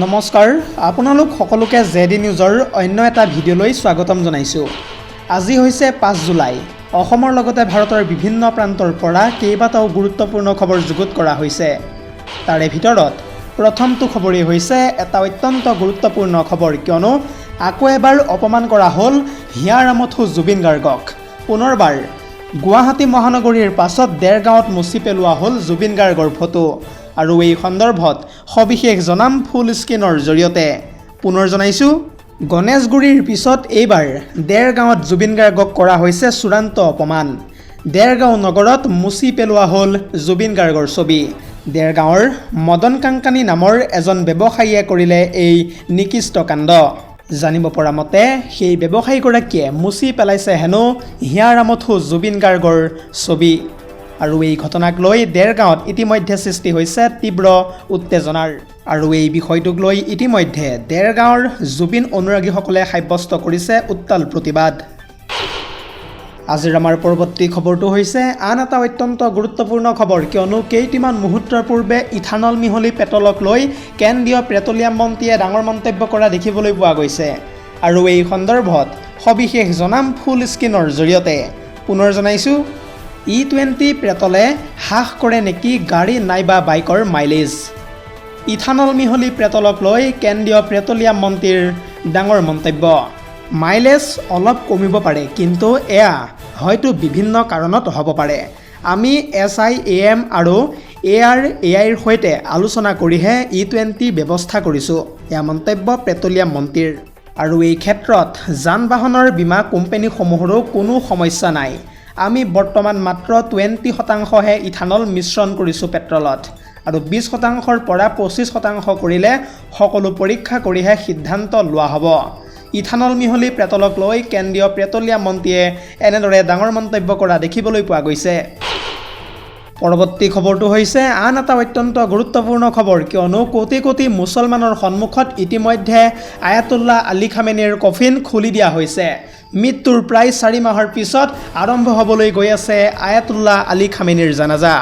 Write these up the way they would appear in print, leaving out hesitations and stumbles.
নমস্কাৰ আপোনালোক সকলোকে জেডি নিউজৰ অন্য এটা ভিডিঅ'লৈ স্বাগতম জনাইছোঁ। আজি হৈছে 5 জুলাই। অসমৰ লগতে ভাৰতৰ বিভিন্ন প্ৰান্তৰ পৰা কেইবাটাও গুৰুত্বপূৰ্ণ খবৰ যুগুত কৰা হৈছে। তাৰে ভিতৰত প্ৰথমটো খবৰেই হৈছে এটা অত্যন্ত গুৰুত্বপূৰ্ণ খবৰ, কিয়নো আকৌ এবাৰ অপমান কৰা হ'ল হিয়াৰামঠু জুবিন গাৰ্গক। পুনৰবাৰ গুৱাহাটী মহানগৰীৰ পাছত দেৰগাঁৱত মুচি পেলোৱা হ'ল জুবিন গাৰ্গৰ ফটো। আৰু এই সন্দৰ্ভত সবিশেষ জনাম ফুল স্ক্ৰীনৰ জৰিয়তে। পুনৰ জনাইছোঁ, গণেশগুৰিৰ পিছত এইবাৰ দেৰগাঁৱত জুবিন গাৰ্গক কৰা হৈছে চূড়ান্ত অপমান। দেৰগাঁও নগৰত মুচি পেলোৱা হ'ল জুবিন গাৰ্গৰ ছবি। দেৰগাঁৱৰ মদন কাংকানী নামৰ এজন ব্যৱসায়ীয়ে কৰিলে এই নিকৃষ্ট কাণ্ড। জানিব পৰা মতে সেই ব্যৱসায়ীগৰাকীয়ে মুচি পেলাইছে হেনো হিয়াৰামঠু জুবিন গাৰ্গৰ ছবি। আৰু এই ঘটনাক লৈ দেৰগাঁৱত ইতিমধ্যে সৃষ্টি হৈছে তীব্ৰ উত্তেজনাৰ। আৰু এই বিষয়টোক লৈ ইতিমধ্যে দেৰগাঁৱৰ জুবিন অনুৰাগীসকলে সাব্যস্ত কৰিছে উত্তাল প্ৰতিবাদ। আজিৰ আমাৰ পৰৱৰ্তী খবৰটো হৈছে আন এটা অত্যন্ত গুৰুত্বপূৰ্ণ খবৰ, কিয়নো কেইটিমান মুহূৰ্তৰ পূৰ্বে ইথানল মিহলি পেট্ৰলক লৈ কেন্দ্ৰীয় পেট্ৰলিয়াম মন্ত্ৰীয়ে ডাঙৰ মন্তব্য কৰা দেখিবলৈ পোৱা গৈছে। আৰু এই সন্দৰ্ভত সবিশেষ জনাম ফুল স্ক্ৰীনৰ জৰিয়তে। পুনৰ জনাইছোঁ, E20 পেট্ৰলে হ্ৰাস কৰে নেকি গাড়ী নাইবা বাইকৰ মাইলেজ। ইথানল মিহলি পেট্ৰলক লৈ কেন্দ্ৰীয় পেট্ৰলিয়াম মন্ত্ৰীৰ ডাঙৰ মন্তব্য। মাইলেজ অলপ কমিব পাৰে, কিন্তু এয়া হয়তো বিভিন্ন কাৰণত হ'ব পাৰে। আমি SIAM আৰু ARAIৰ সৈতে আলোচনা কৰিহে E20 ব্যৱস্থা কৰিছোঁ, এয়া মন্তব্য পেট্ৰলিয়াম মন্ত্ৰীৰ। আৰু এই ক্ষেত্ৰত যান বাহনৰ বীমা কোম্পানীসমূহৰো কোনো সমস্যা নাই। আমি বৰ্তমান মাত্ৰ 20% ইথানল মিশ্ৰণ কৰিছোঁ পেট্ৰলত, আৰু 20%ৰ পৰা 25% কৰিলে সকলো পৰীক্ষা কৰিহে সিদ্ধান্ত লোৱা হ'ব। ইথানল মিহলি পেট্ৰলক লৈ কেন্দ্ৰীয় পেট্ৰলিয়াম মন্ত্ৰীয়ে এনেদৰে ডাঙৰ মন্তব্য কৰা দেখিবলৈ পোৱা গৈছে। পৰৱৰ্তী খবৰটো হৈছে আন এটা অত্যন্ত গুৰুত্বপূৰ্ণ খবৰ, কিয়নো কোটি কোটি মুছলমানৰ সন্মুখত ইতিমধ্যে আয়াতুল্লাহ আলী খামেনিৰ কফিন খুলি দিয়া হৈছে। মৃত্যুৰ প্ৰায় 4 মাহৰ পিছত আৰম্ভ হ'বলৈ গৈ আছে আয়াতুল্লাহ আলী খামেনিৰ জানাজা।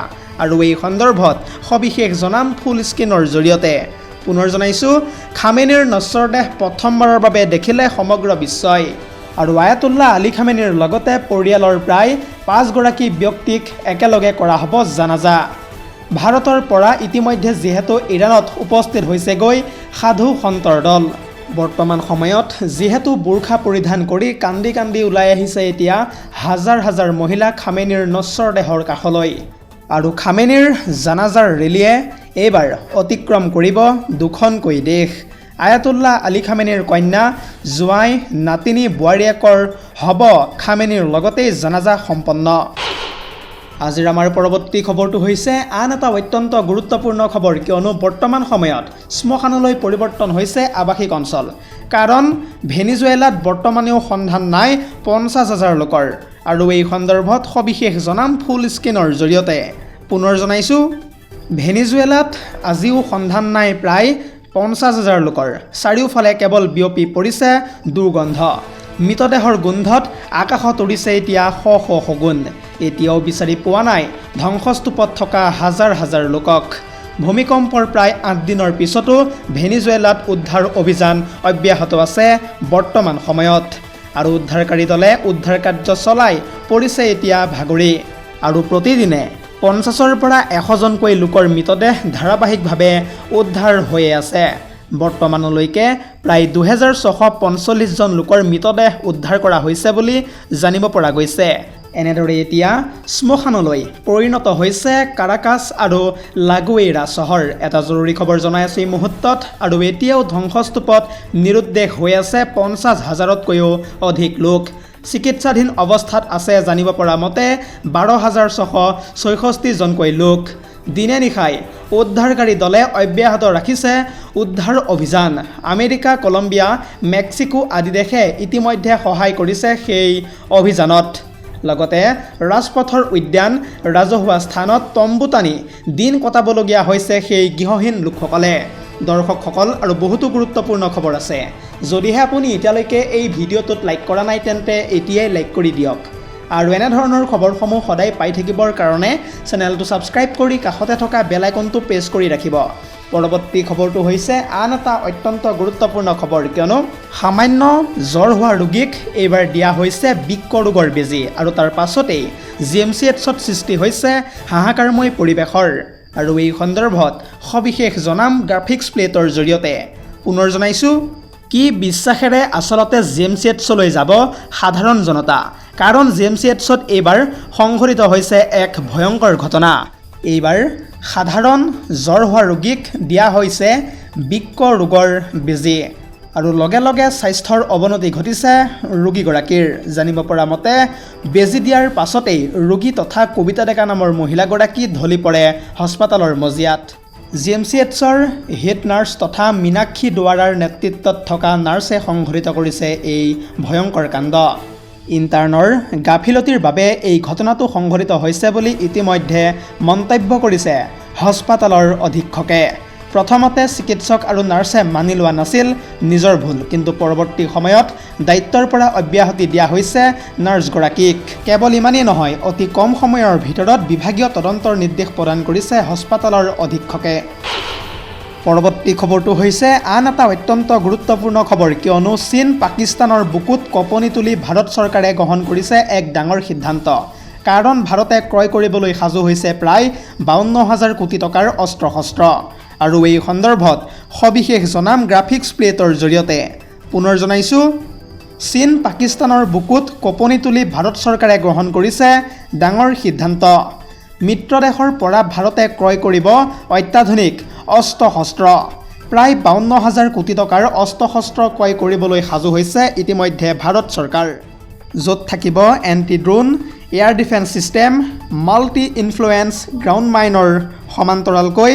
আৰু এই সন্দৰ্ভত সবিশেষ জনাম ফুল স্ক্ৰীনৰ জৰিয়তে। পুনৰ জনাইছোঁ, খামেনিৰ নশ্বৰ দেহ প্ৰথমবাৰৰ বাবে দেখিলে সমগ্ৰ বিশ্বই। আৰু আয়াতুল্লাহ আলী খামেনিৰ লগতে পৰিয়ালৰ প্ৰায় 5 গৰাকী ব্যক্তিক একেলগে কৰা হ'ব জানাজা। ভাৰতৰ পৰা ইতিমধ্যে যিহেতু ইৰাণত উপস্থিত হৈছেগৈ সাধু সন্তৰ দল। বৰ্তমান সময়ত যিহেতু বোৰখা পৰিধান কৰি কান্দি কান্দি ওলাই আহিছে এতিয়া হাজাৰ হাজাৰ মহিলা খামেনিৰ নশ্বৰ দেহৰ কাষলৈ। আৰু খামেনিৰ জানাজাৰ ৰেলীয়ে এইবাৰ অতিক্ৰম কৰিব 2খনকৈ দেশ। আয়াতুল্লাহ আলী খামেনিৰ কন্যা, জোৱাই, নাতিনী, বোৱাৰীয়েকৰ হ'ব খামেনিৰ লগতেই জানাজা সম্পন্ন। আজিৰ আমাৰ পৰৱৰ্তী খবৰটো হৈছে আন এটা অত্যন্ত গুৰুত্বপূৰ্ণ খবৰ, কিয়নো বৰ্তমান সময়ত শ্মশানলৈ পৰিৱৰ্তন হৈছে আৱাসিক অঞ্চল। কাৰণ ভেনিজুৱেলাত বৰ্তমানেও সন্ধান নাই 50,000 লোকৰ। আৰু এই সন্দৰ্ভত সবিশেষ জনাম ফুল স্ক্ৰীনৰ জৰিয়তে। পুনৰ জনাইছোঁ, ভেনিজুৱেলাত আজিও সন্ধান নাই প্ৰায় 50,000 লোকৰ। চাৰিওফালে কেৱল বিয়পি পৰিছে দুৰ্গন্ধ। মৃতদেহৰ গোন্ধত আকাশত উৰিছে এতিয়া শ শ শগুন। এতিয়াও বিচাৰি পোৱা নাই ধ্বংসস্তূপত থকা হাজাৰ হাজাৰ লোকক। ভূমিকম্পৰ প্ৰায় 8 দিনৰ পিছতো ভেনিজুৱেলাত উদ্ধাৰ অভিযান অব্যাহত আছে বৰ্তমান সময়ত। আৰু উদ্ধাৰকাৰী দলে উদ্ধাৰ কাৰ্য চলাই পৰিছে এতিয়া ভাগৰি। আৰু প্ৰতিদিনে 50ৰ পৰা 100জনকৈ লোকৰ মৃতদেহ ধাৰাবাহিকভাৱে উদ্ধাৰ হৈ আছে। বৰ্তমানলৈকে প্ৰায় 2645জন লোকৰ মৃতদেহ উদ্ধাৰ কৰা হৈছে বুলি জানিব পৰা গৈছে। এনেদৰে এতিয়া শ্মশানলৈ পৰিণত হৈছে কাৰাকাছ আৰু লাগুৱেইৰা চহৰ। এটা জৰুৰী খবৰ জনাই আছোঁ এই মুহূৰ্তত। আৰু এতিয়াও ধ্বংসস্তূপত নিৰুদ্দেশ হৈ আছে 50,000তকৈও অধিক লোক। চিকিৎসাধীন অৱস্থাত আছে জানিব পৰা মতে 12,666জনকৈ লোক। দিনে নিশাই উদ্ধাৰকাৰী দলে অব্যাহত ৰাখিছে উদ্ধাৰ অভিযান। আমেৰিকা, কলম্বিয়া, মেক্সিকো আদি দেশে ইতিমধ্যে সহায় কৰিছে সেই অভিযানত। লগতে ৰাজপথৰ উদ্যান, ৰাজহুৱা স্থানত তম্বু টানি দিন কটাবলগীয়া হৈছে সেই গৃহহীন লোকসকলে। দৰ্শকসকল, আৰু বহুতো গুৰুত্বপূৰ্ণ খবৰ আছে। যদিহে আপুনি এতিয়ালৈকে এই ভিডিঅ'টোত লাইক কৰা নাই তেন্তে এতিয়াই লাইক কৰি দিয়ক। আৰু এনেধৰণৰ খবৰসমূহ সদায় পাই থাকিবৰ কাৰণে চেনেলটো ছাবস্ক্ৰাইব কৰি কাষতে থকা বেল আইকনটো প্ৰেছ কৰি ৰাখিব। পৰৱৰ্তী খবৰটো হৈছে আন এটা অত্যন্ত গুৰুত্বপূৰ্ণ খবৰ, কিয়নো সামান্য জ্বৰ হোৱা ৰোগীক এইবাৰ দিয়া হৈছে বৃক্ক ৰোগৰ বেজী আৰু তাৰ পাছতেই GMCHত সৃষ্টি হৈছে হাহাকাৰময় পৰিৱেশৰ। আৰু এই সন্দৰ্ভত সবিশেষ জনাম গ্ৰাফিক্স প্লেটৰ জৰিয়তে। পুনৰ জনাইছোঁ, কি বিশ্বাসেৰে আচলতে GMCHলৈ যাব সাধাৰণ জনতা, কাৰণ GMCHত এইবাৰ সংঘটিত হৈছে এক ভয়ংকৰ ঘটনা। এইবাৰ সাধাৰণ জ্বৰ হোৱা ৰোগীক দিয়া হৈছে বৃক্ক ৰোগৰ বেজী আৰু লগে লগে স্বাস্থ্যৰ অৱনতি ঘটিছে ৰোগীগৰাকীৰ। জানিব পৰা মতে বেজী দিয়াৰ পাছতেই ৰোগী তথা কবিতা ডেকা নামৰ মহিলাগৰাকী ঢলি পৰে হাস্পতালৰ মজিয়াত। GMCHৰ হেড নাৰ্ছ তথা মীনাক্ষী দুৱাৰাৰ নেতৃত্বত থকা নাৰ্ছে সংঘটিত কৰিছে এই ভয়ংকৰ কাণ্ড। ইণ্টাৰ্ণৰ গাফিলতিৰ বাবে এই ঘটনাটো সংঘটিত হৈছে বুলি ইতিমধ্যে মন্তব্য কৰিছে হাস্পতালৰ অধীক্ষকে। প্ৰথমতে চিকিৎসক আৰু নাৰ্ছে মানি লোৱা নাছিল নিজৰ ভুল, কিন্তু পৰৱৰ্তী সময়ত দায়িত্বৰ পৰা অব্যাহতি দিয়া হৈছে নাৰ্ছগৰাকীক। কেৱল ইমানেই নহয়, অতি কম সময়ৰ ভিতৰত বিভাগীয় তদন্তৰ নিৰ্দেশ প্ৰদান কৰিছে হাস্পতালৰ অধীক্ষকে। পৰৱৰ্তী খবৰটো হৈছে আন এটা অত্যন্ত গুৰুত্বপূৰ্ণ খবৰ, কিয়নো চীন পাকিস্তানৰ বুকুত কঁপনি তুলি ভাৰত চৰকাৰে গ্ৰহণ কৰিছে এক ডাঙৰ সিদ্ধান্ত। কাৰণ ভাৰতে ক্ৰয় কৰিবলৈ সাজু হৈছে প্ৰায় 52,000 কোটি টকাৰ অস্ত্ৰ শস্ত্ৰ। আৰু এই সন্দৰ্ভত সবিশেষ জনাম গ্ৰাফিক্স প্লেটৰ জৰিয়তে। পুনৰ জনাইছোঁ, চীন পাকিস্তানৰ বুকুত কঁপনি তুলি ভাৰত চৰকাৰে গ্ৰহণ কৰিছে ডাঙৰ সিদ্ধান্ত। মিত্ৰ দেশৰ পৰা ভাৰতে ক্ৰয় কৰিব অত্যাধুনিক অস্ত্ৰ শস্ত্ৰ। প্ৰায় 52,000 কোটি টকাৰ অস্ত্ৰ শস্ত্ৰ ক্ৰয় কৰিবলৈ সাজু হৈছে ইতিমধ্যে ভাৰত চৰকাৰ, য'ত থাকিব anti drone, air defence system, multi influence ground minor সমান্তৰালকৈ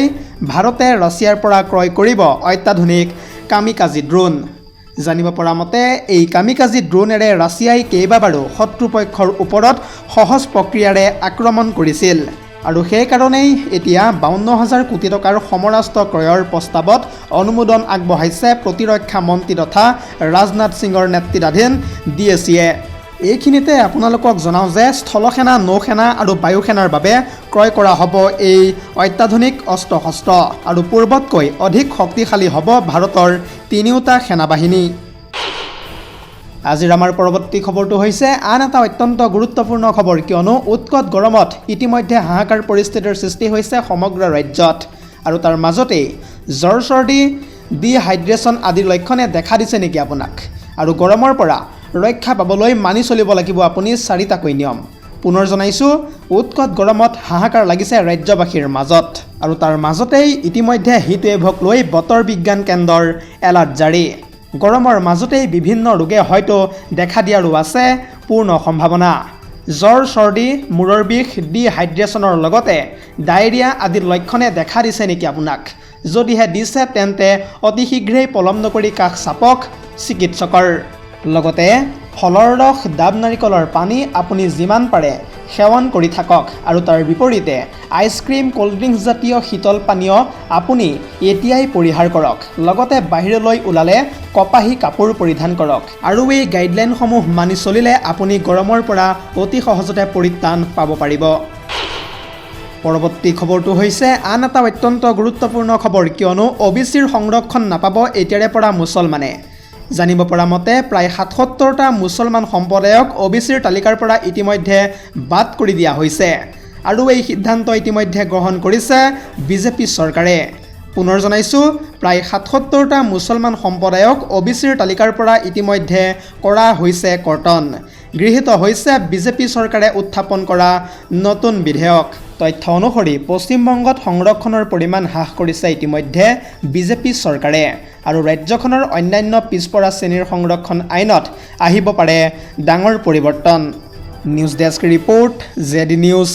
ভাৰতে ৰাছিয়াৰ পৰা ক্ৰয় কৰিব অত্যাধুনিক কামিকাজি ড্ৰোন। জানিব পৰা মতে এই কামিকাজি ড্ৰোনেৰে ৰাছিয়াই কেইবাবাৰো শত্ৰুপক্ষৰ ওপৰত সহজ প্ৰক্ৰিয়াৰে আক্ৰমণ কৰিছিল আৰু সেইকাৰণেই এতিয়া 52,000 কোটি টকাৰ সমৰাস্ত্ৰ ক্ৰয়ৰ প্ৰস্তাৱত অনুমোদন আগবঢ়াইছে প্ৰতিৰক্ষা মন্ত্ৰী তথা ৰাজনাথ সিঙৰ নেতৃত্বাধীন DACয়ে। এইখিনিতে আপোনালোকক জনাওঁ যে স্থলসেনা, নৌসেনা আৰু বায়ুসেনাৰ বাবে ক্ৰয় কৰা হ'ব এই অত্যাধুনিক অস্ত্ৰ শস্ত্ৰ আৰু পূৰ্বতকৈ অধিক শক্তিশালী হ'ব ভাৰতৰ তিনিওটা সেনাবাহিনী। আজিৰ আমাৰ পৰৱৰ্তী খবৰটো হৈছে আন এটা অত্যন্ত গুৰুত্বপূৰ্ণ খবৰ, কিয়নো উৎকট গৰমত ইতিমধ্যে হাহাকাৰ পৰিস্থিতিৰ সৃষ্টি হৈছে সমগ্ৰ ৰাজ্যত আৰু তাৰ মাজতেই জ্বৰ, চৰ্দি, ডিহাইড্ৰেশ্যন আদিৰ লক্ষণে দেখা দিছে নেকি আপোনাক? আৰু গৰমৰ পৰা ৰক্ষা পাবলৈ মানি চলিব লাগিব আপুনি 4টাকৈ নিয়ম। পুনৰ জনাইছোঁ, উৎকট গৰমত হাহাকাৰ লাগিছে ৰাজ্যবাসীৰ মাজত আৰু তাৰ মাজতেই ইতিমধ্যে হিটৱেভক লৈ বতৰ বিজ্ঞান কেন্দ্ৰৰ এলাৰ্ট জাৰি। গৰমৰ মাজতেই বিভিন্ন ৰোগে হয়তো দেখা দিয়াৰো আছে পূৰ্ণ সম্ভাৱনা। জ্বৰ, চৰ্দি, মূৰৰ বিষ, ডিহাইড্ৰেশ্যনৰ লগতে ডায়েৰিয়া আদিৰ লক্ষণে দেখা দিছে নেকি আপোনাক? যদিহে দিছে তেন্তে অতি শীঘ্ৰেই পলম নকৰি কাষ চাপক চিকিৎসকৰ। লগতে ফলৰ ৰস, ডাব নাৰিকলৰ পানী আপুনি যিমান পাৰে সেৱন কৰি থাকক আৰু তাৰ বিপৰীতে আইচক্ৰীম, ক'ল্ড ড্ৰিংকছ জাতীয় শীতল পানীয় আপুনি এতিয়াই পৰিহাৰ কৰক। লগতে বাহিৰলৈ ওলালে কপাহী কাপোৰ পৰিধান কৰক আৰু এই গাইডলাইনসমূহ মানি চলিলে আপুনি গৰমৰ পৰা অতি সহজতে পৰিত্ৰাণ পাব পাৰিব। পৰৱৰ্তী খবৰটো হৈছে আন এটা অত্যন্ত গুৰুত্বপূৰ্ণ খবৰ, কিয়নো OBCৰ সংৰক্ষণ নাপাব এতিয়াৰে পৰা মুছলমানে। জানিব পৰা মতে প্ৰায় 77টা মুছলমান সম্প্ৰদায়ক OBCৰ তালিকাৰ পৰা ইতিমধ্যে বাদ কৰি দিয়া হৈছে আৰু এই সিদ্ধান্ত ইতিমধ্যে গ্ৰহণ কৰিছে BJP চৰকাৰে। পুনৰ জনাইছোঁ, প্ৰায় 77টা মুছলমান সম্প্ৰদায়ক OBCৰ তালিকাৰ পৰা ইতিমধ্যে কৰা হৈছে কৰ্তন। গৃহীত হৈছে BJP চৰকাৰে উত্থাপন কৰা নতুন বিধেয়ক। তথ্য অনুসৰি পশ্চিমবংগত সংৰক্ষণৰ পৰিমাণ হ্ৰাস কৰিছে ইতিমধ্যে BJP চৰকাৰে আৰু ৰাজ্যখনৰ অন্যান্য পিছপৰা শ্ৰেণীৰ সংৰক্ষণ আইনত আহিব পাৰে ডাঙৰ পৰিৱৰ্তন। News desk report, ZD news.